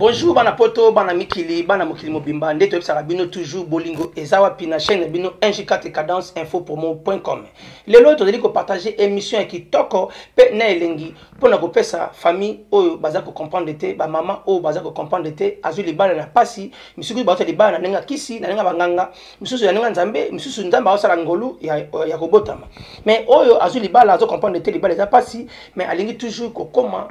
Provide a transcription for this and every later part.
Bonjour bana poto bana mikili bana mokili mobimba ndeto ebisaka bino toujours bolingo ezawa pina chaîne bino Kdance Kdance Info Promo.com. Lelo tozali ko partager émission qui toko pe na elengi pona ko pesa famille oyo baza ko comprendre te ba maman oyo baza ko comprendre te azu libala na pasi misuku ba libala na nenga kisi na nenga banganga misusu ya nenga nzambe misusu nzamba osala ngolu ya kobotama mais oyo azu libala azo comprendre te libala za pasi mais alingi toujours ko koma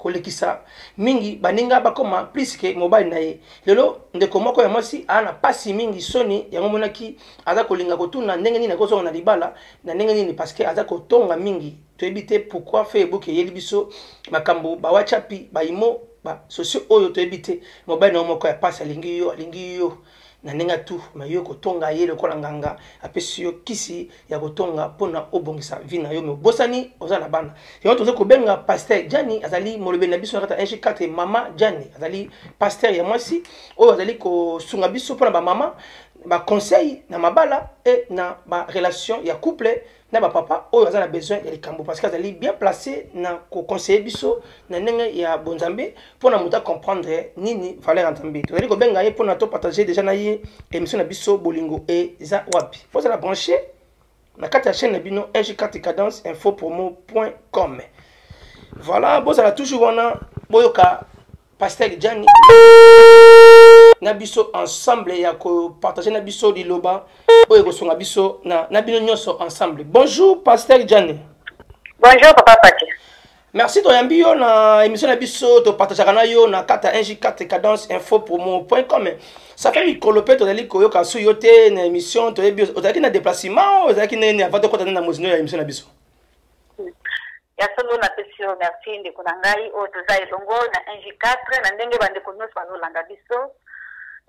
kolekisa mingi baninga bakoma plus que mobile na ye lelo ndeko moko ya mwasi ana pasi mingi soni yango monaki aza kolinga kotuna ndenge nini nakozonga na libala na ndenge nini parce que aza kotonga mingi toyebite pourquoi Facebook yeli biso makambo ba WhatsApp ba imo ba sociaux oyo toyebite mobile na moko ya pasi alingi yo na nenga tu mayo kotonga ye lokola nganga apesi yo kisi ya kotonga pona obongisa vina yo me bosani ozala bana yo tozo ko benga Pasteur Diane azali molobe na biso nakata 1 mama Diane azali pasteur ya mwasi oyo azali ko sunga biso pona ba mama ba conseil na mabala et na ba relation ya couple na ba papa oyo azala besoin ya likambo parce que azali bien placé na ko conseiller biso na ndenge ya bonzambe pona muta comprendre nini valeur nzambe tozali ko benga ye pona to partager déjà na ye émission na biso bolingo et za wapi faut la brancher na kati ya chaîne na bino Kdance Info Promo.com. Voilà bozala toujours wana boyoka Pasteur Diane na biso ensemble ya ko partager na biso liloba oyo ko songa biso na bino nyonso ensemble. Bonjour Pasteur Diane. Bonjour papa Pathy. Merci to yambi yo na émission na biso to partager na yo na kata Kdance Info Promo.com. Ça fait mikolope to dali ko yo ka su yo te na émission to yebi ozaki na déplacement ozaki na avant de kota na mozino ya émission na biso. Ya solo na pesio merci ndeko na ngai o toza elongo na 1J4 na ndenge bandeko nyonso bazolanda biso.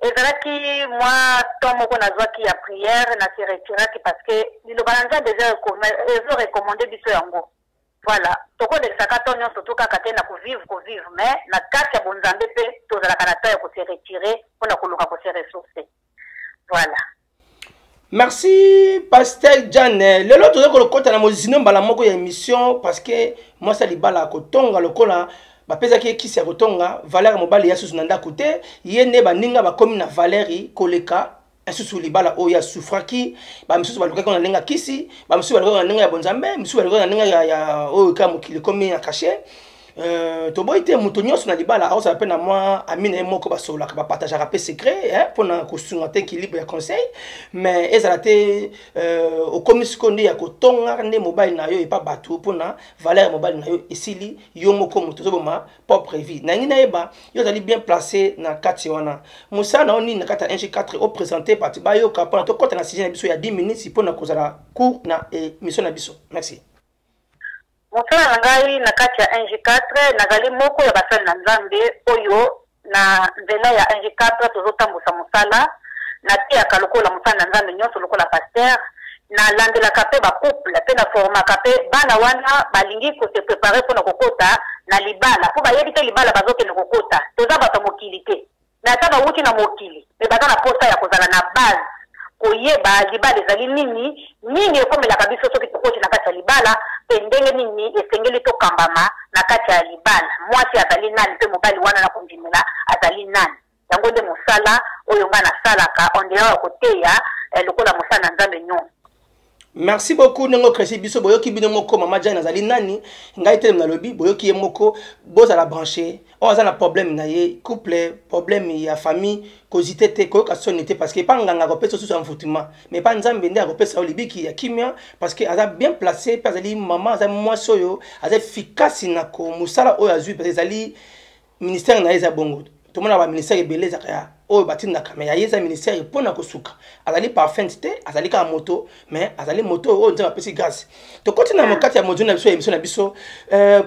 Ezalaki moi ton moko nazwaki ya prière na se retiraki parce que liloba na nzambe eza recommandé biso yango. Voilà, tokolekisaka to nyonso to kaka te na kovivre mais na kati ya bonzambe pe tozalaka na ta ya ko se retirer mpona koluka ko se ressourcer. Voilà. Merci Pasteur Diane. Lelo toza ko lokota na mozino mbala moko ya émission parce que moi ça libala ko tonga lokola ba pesa ki kisi ya kotonga valeur mobile ya susu nanda kote yene baninga bakomi na valeri koleka asusu libala oya sufraki ba misusu baluka kona lenga kisi ba misusu baluka kona lenga ya bonzambe misusu baluka kona lenga ya oyo ka mokili komi na caché to boite muto nyonso na libala aosa pe na moi amine moko basola ka partager pe secret pour na kosunga te équilibre ya conseil mais ezala te au komisiko ndi ya kotonga ne mobile na yo e pa batu pour na valeur mobile na yo esili yo moko muto zoboma propre vie na ngina eba yo zali bien placé na kati wana musa na oni na kata 1J4 au présenter parti ba yo ka pour to kota na sujet na biso ya 10 minutes pour na kozala court na émission na biso. Merci. Mosala ngai na kati ya 1J4 nazali moko ya basali na nzambe oyo na nzela ya 1J4 tozotambusa mosala na tia kalokola mosala na nzambe nyonso lokola pasteur na landelaka pe ba couple pe na formaka pe bana wana balingi ko se préparer mpona kokota na libala po bayebi te libala bazokende kokota toza bato mokili te na ata bawuti na mokili me baza na posa ya kozala na base koyeba libala ezali nini ekomelaka biso soki tokoti na kati ya libala pe ndenge nini esengeli tokambama na kati ya libala mwasi azali nani pe mobali wana na kondimela azali nani yango nde mosala oyo nga nasalaka ondela ya koteya lokola mosala na nzambe nyonso. Merci beaucoup nengo kresi biso boyoki bino moko mama Diane azali nani ngai te na lobi boyoki ye moko boza la brancher on a un problème na ye couple problème ya famille cosité te ko ka sonité parce que pas nganga ko pesa sous envoûtement mais pas nzambe ndé ko pesa olibiki ya kimia parce que aza bien placé parce que maman aza moi soyo aza efficace na ko musala oyo azui parce que ali ministère na eza bongo tout le monde a ministère ebele zakaya oyo batinda kama ya yeza ministère pona kosuka azali parfum te azali ka moto mais azali moto oyo nzamba pesi gaz to continue na mokati ya module na biso émission na biso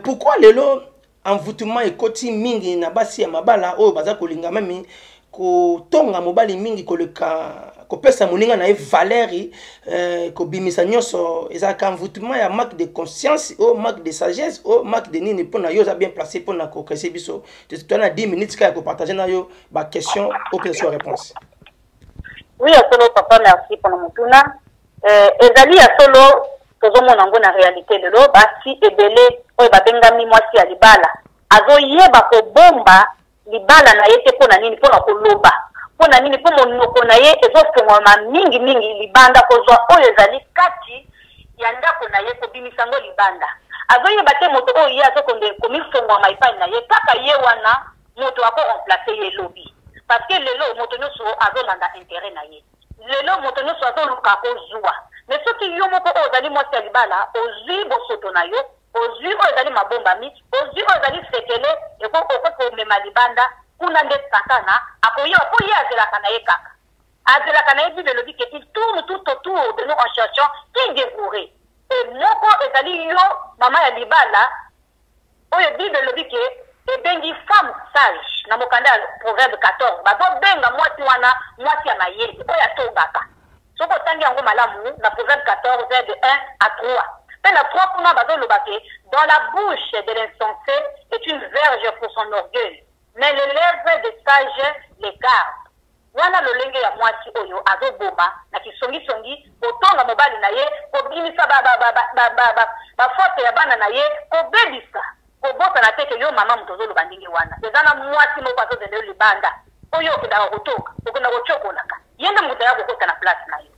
pourquoi lelo envoûtement ekoti mingi na basi ya mabala oyo baza kolinga mami kotonga mobali mingi koleka kopesa moninga na valeri kobimisa nyonso ezaka envoûtement ya manque de conscience ou manque de sagesse ou manque de nini pona yo za bien placé pona ko kresi biso tu as 10 minutes ka ko partager na yo ba question ou question réponse. Oui, solo papa merci pour mon tuna ezali ya solo tozomona ngo na réalité lelo basi ebele oyo babengami mwasi ya libala azoyeba ko bomba libala na ye te pona nini pona koloba pona nini po monoko na ye ezofungwama mingi libanda kozwa oyo ezali kati ya ndako na ye kobimisa ngo libanda azoyeba te moto oyo ye azokonde komifungwama epai na ye kaka ye wana moto ako remplace ye lobi parce que lelo moto nyonso azolanda intérêt na ye lelo moto nyonso azoluka kozwa mais soki yo moko oyo ozali mwasi ya libala ozwi bosoto na yo ozwi oyo ezali mabombami ozwi oyo ezali sekele okomema libanda kuna nde sakana akoyewa po ye azelaka na ye kaka azelaka na ye bible elobi ke il tourne tout autour de nous en cherchant qui dévorer et moko ezali yo mama ya libala oyo bible elobi ke ebengi femme sage na mokanda ya proverbe 14 bazobenga mwasi wana mwasi ya mayele oyo atongaka soki otangi yango malamu na proverbe 14 verbe 1 à 3 mpe na 3 kuna bazoloba ke dans la bouche de l'insensé est une verge pour son orgueil mais les lèvres des sages les gardent wana lolenge ya mwasi oyo azoboma na kisongisongi kotonga mobali na ye kobimisa bafote ya bana na ye kobebisa kobota na teke yo mama moto ozoloba ndenge wana eza na mwasi moko azozende yo libanda oyo okendaka kotoka okenda kocokolaka ye nde moto ya kokota na place na yo.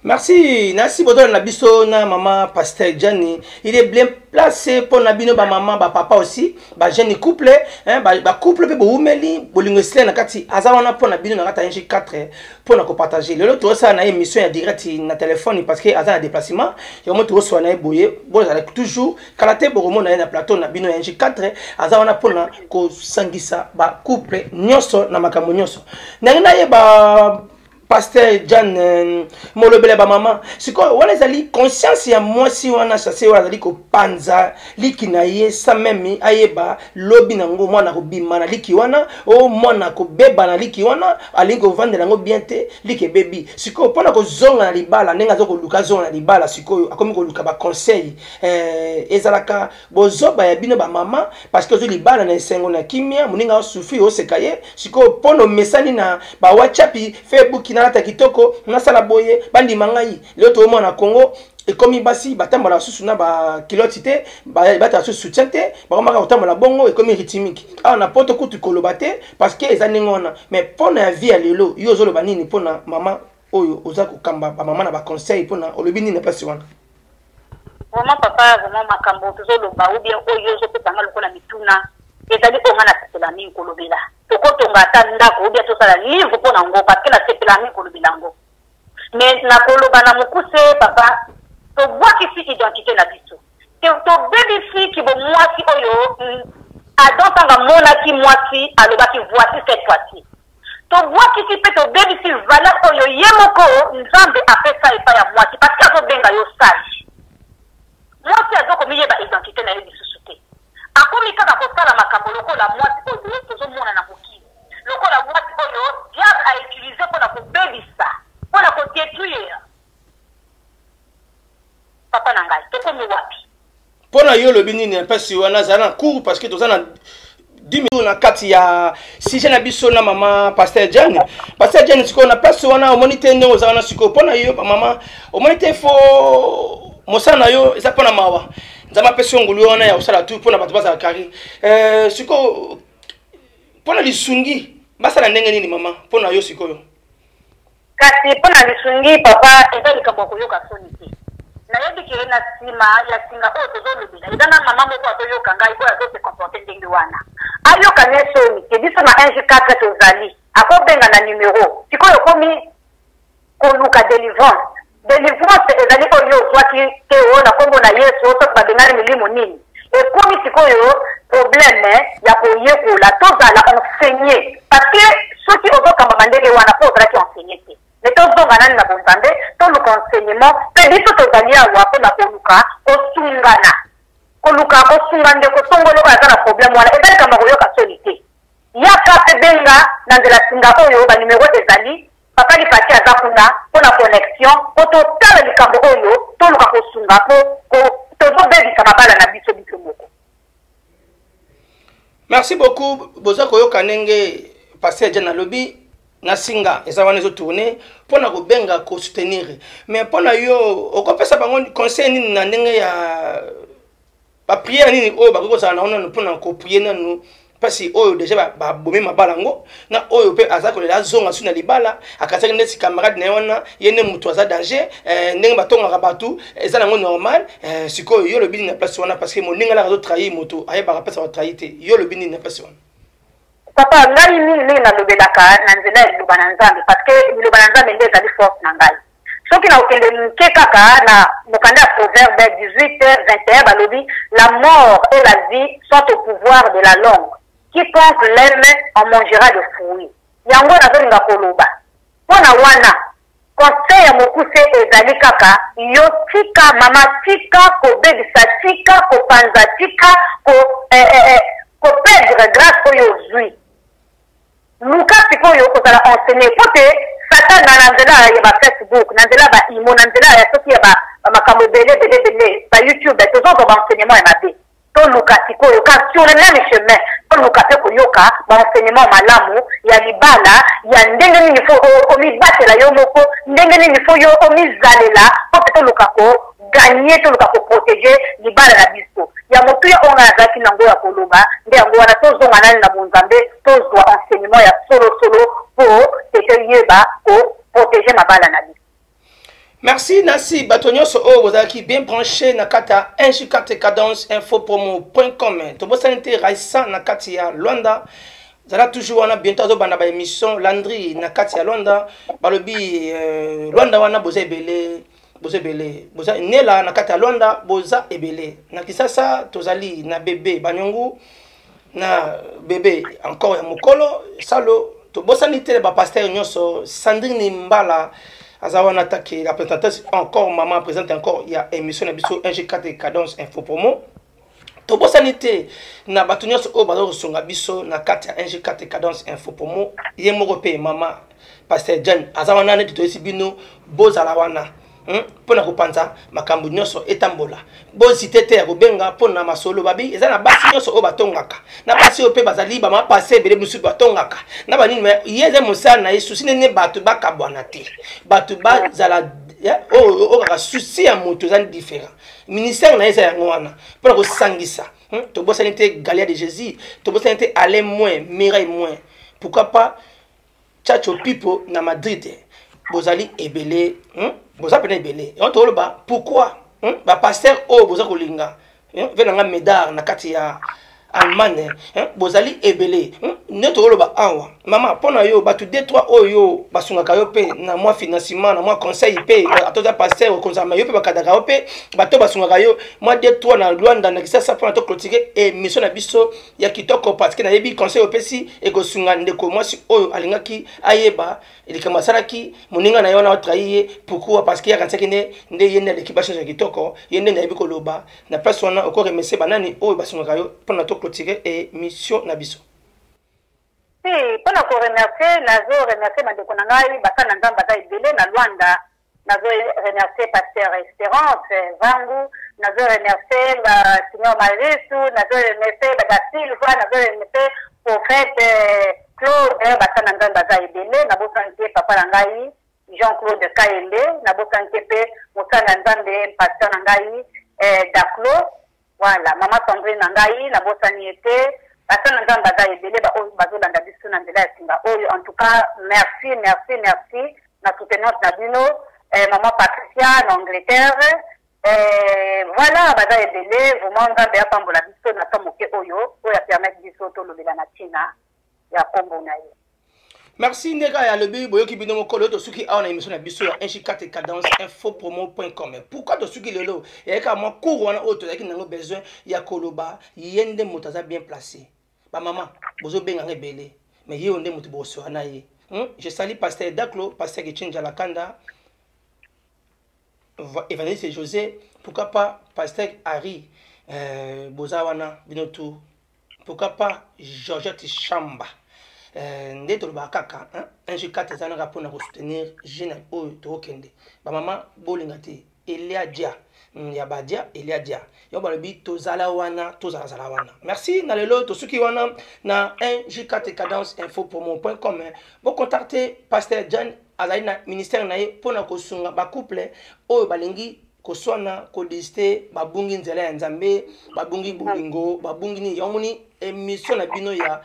Merci beaucoup na biso na maman Pasteur Diane. Il est bien placé pour na bino ba maman ba papa aussi, ba jeune couple, hein, ba couple pe bo umeli, bolingo sele na kati azawana pour na bino na kata 4 pour na ko partager. Le l'autre ça na émission ya direct na téléphone parce que azana déplacement, yo mo to so na boye, bo za toujours kalate bo na na plateau na bino ya 4 azawana pour na ko sangisa ba couple nyoso na makambo nyoso. Na ye ba Pasteur Diane molobele ba mama siko wana ezali conscience ya mwasi wana sase wana ezali ko panza liki na ye sa memi ayeba lobi nango mwana ko bima na liki wana o mwana ko beba na liki wana alingi ko vendre nango bien te liki bebi siko pona ko zonga na libala nenga zo ko luka zonga na libala siko akomi ko luka ba conseil ezalaka bozoba ya bino ba mama parce que zo libala na esengo na kimia muninga souffrir o sekaye siko pono mesani na ba WhatsApp Facebook nata kitoko nasala boye bandi mangai leo to mona Congo et comme basi batambola susu na ba kilotité bata susu soutien te bakomaka kotambola bongo et comme rythmique ah na poto kutu kolobate parce que ezaningona mais pona ya vie ya lelo yo zolo banini pona mama oyo oza kokamba ba mama na ba conseil pona olobi nini pasi wana vraiment papa vraiment makambo tozoloba ou bien oyo zo petanga lokola mituna ezali omana sepela mingi kolobela tokotonga ata ndako ou bien tosala livre mpo na ngo parce que na sepela mingi kolobela ngo mais na koloba na mokuse papa tobwakisi identité na biso tobebisi ki bo mwasi oyo adotanga monaki mwasi alobaki voici cette fois-ci tobwakisi mpe tobebisi valeur oyo ye moko nzambe apesa epai ya mwasi parce que azobenga yo sage mwasi azokomiyeba identité na ye lisusu te akomi kaka kosala makambo lokola mwasi oyo tozomona na mokili lokola mwasi oyo diable a utilisé mpona kobebisa mpona kodétruire papa na ngai tokomi wapi mpona yo lobi nini mpasi wana azala na cours parce que toza na 10 minutes na kati ya sujet na biso na mama Pasteur Diane. Pasteur Diane siko na place wana omoni te ndenge oza wana siko mpona yo mama omoni te fo mosala na yo eza mpona mawa nzama pesi ngulu wana ya osala tu mpona bato bazala kari siko mpona lisungi basala ndenge nini mama mpona yo sikoyo kasi mpona lisungi papa eza likambo koyoka soni te nayebi ke na nsima ya singa oyo tozolobela eza na mama moko azoyoka ngai oyo azose comporte ndenge wana ayoka ne soni ke biso na 1G4 tozali akobenga na numero sikoyo okomi koluka délivrance ezali oyo ozwaki te oyo na kombo na yesu soki babengani milimo nini ekomi sikoyo probleme ya koyekola tozala enseigné parce que soki ozokamba ndenge wana mpo ozalaki enseigné te mais tozonga nani na bonzambe toluka enseignement mpe biso tozali awa mpona koluka kosunga ndeko songolo oyo aza na problème wana ezali kamba koyoka soni te yaka mpe benga na nzela singa oyo banumero ezali papa lipati aza kuna mpona connexion mpo totala likambo oyo toluka kosunga mpo tozobebisa mabala na biso moko. Merci beaucoup boza koyoka ndenge Pasteur Diane alobi na singa eza wana ezo tourner mpona kobenga ko soutenir mais mpona yo okopesa bango conseil nini na ndenge ya ba prière nini oyo bakokozala na wana mpona ko prier nanu parce que oyo déjà ba bomé mabalango na oyo pe azako la zonga suna libala akataka ndesi camarade na wana yene mutu aza danger ndenge batonga rabatu eza nango normal siko yo le bini na place wana parce que moninga la trahir moto aye ba rapesa wa trahité yo le bini na place wana papa ngai ni na lobelaka na nzela liloba na nzambe parce que liloba na nzambe nde ezali force na ngai soki na okende nke kaka na mokanda ya proverbe 18:21 balobi la mort et la vie sont au pouvoir de la langue. Quiconque l'aime en mangera le fruit. Yango nazolinga koloba. Pona wana conseil ya mokuse ezali kaka yo tika mama tika kobebisa tika kopanza tika koperdre grâce oyo ozwi. Luka sikoyo kozala enseigné pote satan na nzela ya ba Facebook na nzela ba imo na nzela ya soki ya ba makambo bele ba YouTube tozo ba enseignement ya mabe. Luka sikoyo ka sur le même chemin luka pe koyoka ba enseignement malamu ya libala ya ndenge nini fo omibatela yo moko ndenge nini fo yo omizalela po luka ko gagner to luka ko protéger libala na biso ya motu ya onga azaki nango ya koloba nde yango wana tozonga nani na bonzambe tozwa enseignement ya solo po tete yeba ko protéger mabala na biso. Merci Nassi Batonyoso o bozaki bien branché na kata Kdance Info Promo.com. To bosanité Raissa na kati ya Luanda. Zala toujours wana bientôt zo bana ba émission Landry na kati ya Luanda. Balobi Luanda wana boza ebele boza nela na kati ya Luanda boza ebele. Na kisasa tozali na bébé banyongu na bébé encore ya mokolo salo to bosanité ba pasteur nyoso Sandrine Mbala. Azawana attaqué la présentatrice encore maman présente encore il y a émission na biso NG4 Kdance Info Promo to bosanité na batunyos o bazo songa biso na kati ya NG4 Kdance Info Promo ye moko pe mama Pasteur Diane azawana ne to esibino bozala wana pona kopanza makambo nyoso etambola bozite te ya kobenga pona masolo babi eza na basi nyoso o batongaka na basi o pe bazali ba ma passer bele musu batongaka na banini me yeze mosana na yesu sinene batu bakabwana te batu bazala o ka souci ya moto zan différent ministère na yesa yango wana pona ko sangisa to bosanité galia de Jésus to bosanité aller moins mirai moins pourquoi pas chacho pipo na Madrid bozali ebele boza pena ebele on to loba pourquoi ba pasteur o boza kolinga venanga medar na kati ya Allemagne bozali ebele ne to loba awa mama pona yo batu D3 oyo basungaka yo pe na moi financement na moi conseil pe atoza pasteur konzama yo pe bakadaka yo pe bato basungaka yo moi D3 na Luanda na kisasa pona to clôturer émission na biso ya kitoko parce que na yebi conseil opesi e ko sunga ndeko mwasi oyo alingaki ayeba elikama saraki moninga na yo na trahir pourquoi parce que ya kansaki nde yende l'équipage ya kitoko yende na yebi ko loba na place wana encore remercier banani oyo basungaka yo pona to clôturer émission na biso. Si, pona ko remercier nazo remercier mandeko na ngai basana nzamba za ibele na Luanda nazo remercier Pasteur Espérance Vangu nazo remercier ba Seigneur Marisu nazo remercier ba Silva nazo remercier prophète Claude basana nzamba za ibele na bosanté papa na ngai Jean-Claude Kaende na bosanté pe mosana nzambe pasteur na ngai Daklo voilà mama Sandrine na ngai na bosanité basana nzamba za ebele ba oyo bazolanda biso na nzela ya singa oyo en tout cas merci na soutenance na bino maman Patricia en Angleterre voilà baza ebele vraiment nzambe apambola biso na temps moke oyo ya permettre biso tolobela na tina ya kombo na ye. Merci Nega ya lebi boyoki bino mokolo to suki awa na émission na biso ya NG4 Kdance Info Promo.com. Pourquoi to suki lelo ya ka mo cours wana auto ya ki nango besoin ya koloba yende motaza bien placé. Ba maman bozo benga ngebele mais ye onde mutu boso na ye. Je salue pasteur Daklo, pasteur Gichinja la Kanda. Evangeliste José, pourquoi pas pasteur Harry Bozawana binotu. Pourquoi pas Georgette Chamba. Ndé to ba kaka NG4 ezana pour na soutenir jeune oyo to kende ba mama bolinga te Elia dia ya badia Elia dia yo ba lobi to zala wana to zala wana merci na lelo to suki wana na NG4 Kdance Info Promo.com bo contacter Pasteur Diane azali na ministère na ye pona ko sunga ba couple oyo balingi koswana ko liste babungi nzela ya nzambe babungi bulingo babungi ni yomuni émission na bino ya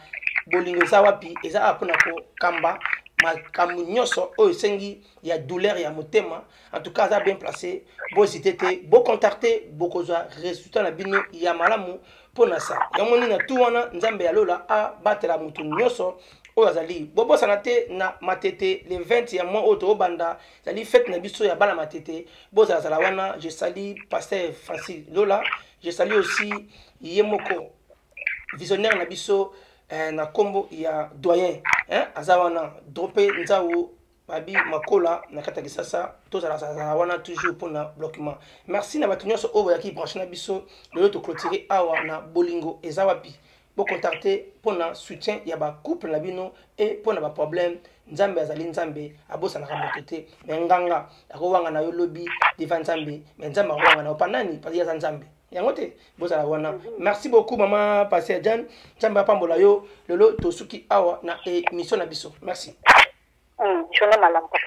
bolingo zawapi eza apona ko kamba makambo nyonso oyo esengi ya douleur ya motema. En tout cas, ça bien placé. Bon, si t'étais, bon contacté, bon kozwa résultat na bino ya malamu pona ça. Ya moni na tout wana nzambe alola a batela mutu nyonso oyo azali. Bobo sanate na matete le 20 ya mois auto banda zali fête na biso ya bana matete. Bo za wana, je salue Pasteur Francis Lola, je salue aussi Yemoko visionnaire na biso na kombo ya doyen azawana dropé nzao babi makola na kata kisasa tozala wana toujours pour na bloquement. Merci na bato nyonso oyo yaki branché na biso lelo to clôturer awa na bolingo ezawapi bo contacter pour na soutien ya ba couple na bino et pour na ba problème nzambe azali nzambe abosa na kamotete nganga akowanga na yo lobby devant nzambe mais nzambe akowanga na opanani parce ya nzambe yangote bozala wana. Merci beaucoup maman Pasteur Diane nzambe apambola yo lelo tosuki awa na émission na biso. Merci. Je ne m'alarme pas.